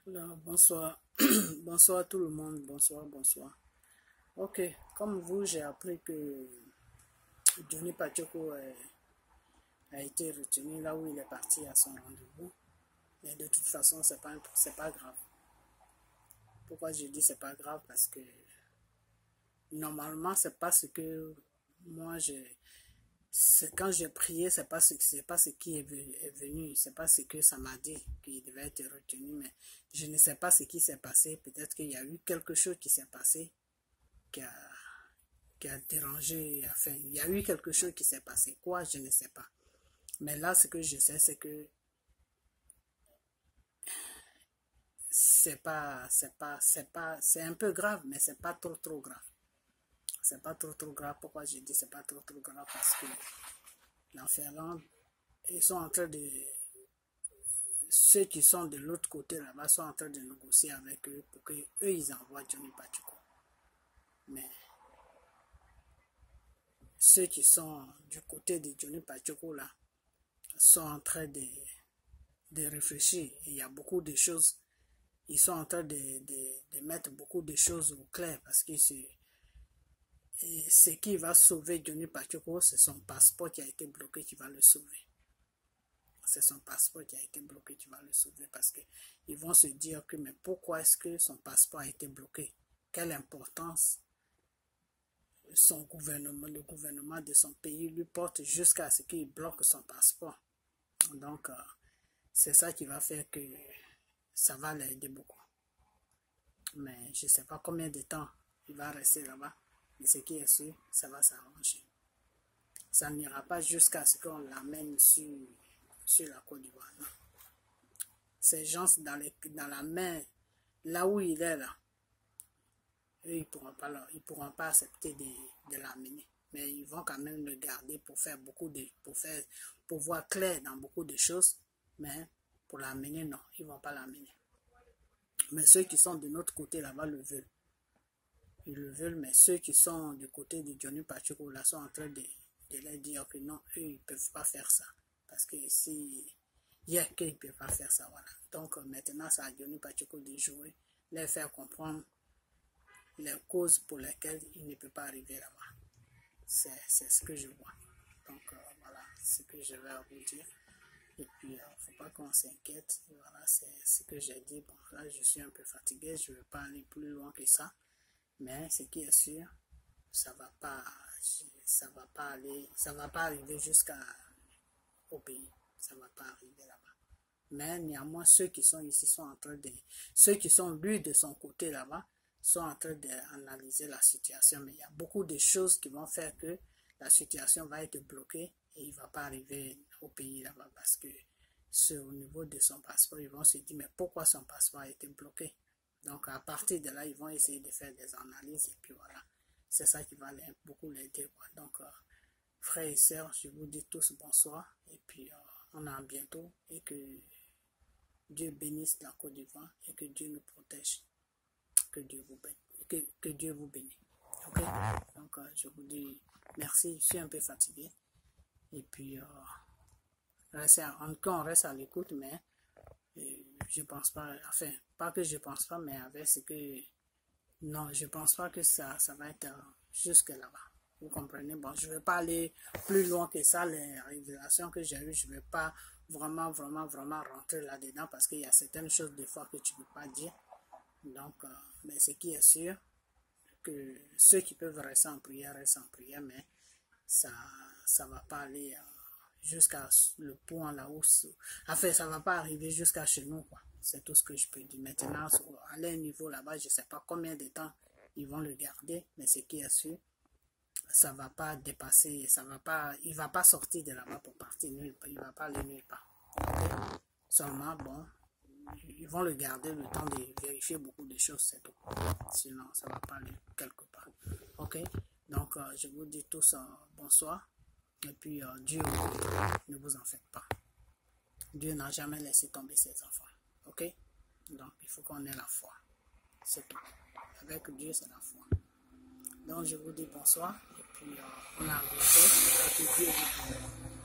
Alors, bonsoir, bonsoir tout le monde, bonsoir, bonsoir. Ok, comme vous, j'ai appris que Johnny Pacheco a été retenu là où il est parti à son rendez-vous. Mais de toute façon, c'est pas grave. Pourquoi je dis c'est pas grave? Parce que normalement, c'est pas ce que moi c'est quand j'ai prié, c'est pas ce qui est venu, c'est pas ce que ça m'a dit qu'il devait être retenu, mais je ne sais pas ce qui s'est passé. Peut-être qu'il y a eu quelque chose qui s'est passé qui a, qui a dérangé. Enfin, il y a eu quelque chose qui s'est passé. Quoi, je ne sais pas. Mais là, ce que je sais, c'est que c'est un peu grave, mais c'est pas trop grave. C'est pas trop grave. Pourquoi je dis c'est pas trop grave? Parce que l'enfermant, ils sont en train de, ceux qui sont de l'autre côté là-bas sont en train de négocier avec eux pour que eux ils envoient Johnny Pacheco. Mais ceux qui sont du côté de Johnny Pacheco là sont en train de réfléchir. Il y a beaucoup de choses. Ils sont en train de mettre beaucoup de choses au clair parce que ce qui va sauver Johnny Pacheco, c'est son passeport qui a été bloqué qui va le sauver. C'est son passeport qui a été bloqué qui va le sauver parce qu'ils vont se dire que mais pourquoi est-ce que son passeport a été bloqué? Quelle importance son gouvernement, le gouvernement de son pays lui porte jusqu'à ce qu'il bloque son passeport. Donc, c'est ça qui va faire que ça va l'aider beaucoup. Mais je ne sais pas combien de temps il va rester là-bas. Mais ce qui est sûr, ça va s'arranger. Ça n'ira pas jusqu'à ce qu'on l'amène sur la Côte d'Ivoire. Ces gens dans la main, là où il est là, eux, ils pourront pas accepter de l'amener. Mais ils vont quand même le garder pour faire pour voir clair dans beaucoup de choses. Mais pour l'amener, non, ils ne vont pas l'amener. Mais ceux qui sont de notre côté là-bas le veulent. Ils le veulent, mais ceux qui sont du côté de Johnny Pacheco là sont en train de leur dire que non, eux, ils ne peuvent pas faire ça. Parce que si il y a qu'ils ne peuvent pas faire ça, voilà. Donc maintenant, c'est à Johnny Pacheco de jouer, leur faire comprendre les causes pour lesquelles il ne peut pas arriver là-bas. C'est ce que je vois. Donc voilà, ce que je vais vous dire. Et puis, il ne faut pas qu'on s'inquiète. Voilà, c'est ce que j'ai dit. Bon, là, je suis un peu fatigué. Je ne vais pas aller plus loin que ça. Mais ce qui est sûr, ça va pas arriver jusqu'au pays. Ça va pas arriver là-bas. Mais néanmoins, ceux qui sont ici sont en train ceux qui sont lui de son côté là-bas, sont en train d'analyser la situation. Mais il y a beaucoup de choses qui vont faire que la situation va être bloquée et il ne va pas arriver au pays là-bas parce que c'est au niveau de son passeport, ils vont se dire, mais pourquoi son passeport a été bloqué? Donc, à partir de là, ils vont essayer de faire des analyses et puis voilà. C'est ça qui va beaucoup l'aider. Donc, frères et sœurs, je vous dis tous bonsoir et puis on a bientôt et que Dieu bénisse la Côte d'Ivoire et que Dieu nous protège. Que Dieu vous bénisse. Que Dieu vous bénisse. Ok? Donc, je vous dis merci. Je suis un peu fatigué. Et puis, on reste à l'écoute, mais je pense pas, enfin, pas que je pense pas, mais avec ce que, non, je pense pas que ça va être jusque là-bas. Vous comprenez? Bon, je vais pas aller plus loin que ça, les révélations que j'ai eues, je vais pas vraiment rentrer là-dedans parce qu'il y a certaines choses des fois que tu peux pas dire. Donc, mais ce qui est sûr, que ceux qui peuvent rester en prière, restent en prière, mais ça va pas aller jusqu'à le point là où, enfin, ça va pas arriver jusqu'à chez nous, quoi. C'est tout ce que je peux dire. Maintenant, à leur niveau là-bas, je sais pas combien de temps ils vont le garder, mais ce qui est sûr, ça va pas dépasser, il va pas sortir de là-bas pour partir nulle part, il va pas aller nulle part. Okay? Seulement, bon, ils vont le garder le temps de vérifier beaucoup de choses, c'est tout. Sinon, ça va pas aller quelque part. Ok? Donc, je vous dis tous bonsoir. Et puis, Dieu, ne vous en faites pas. Dieu n'a jamais laissé tomber ses enfants. Ok? Donc, il faut qu'on ait la foi. C'est tout. Avec Dieu, c'est la foi. Donc, je vous dis bonsoir. Et puis, on a un bientôt. Et que Dieu vous bénisse.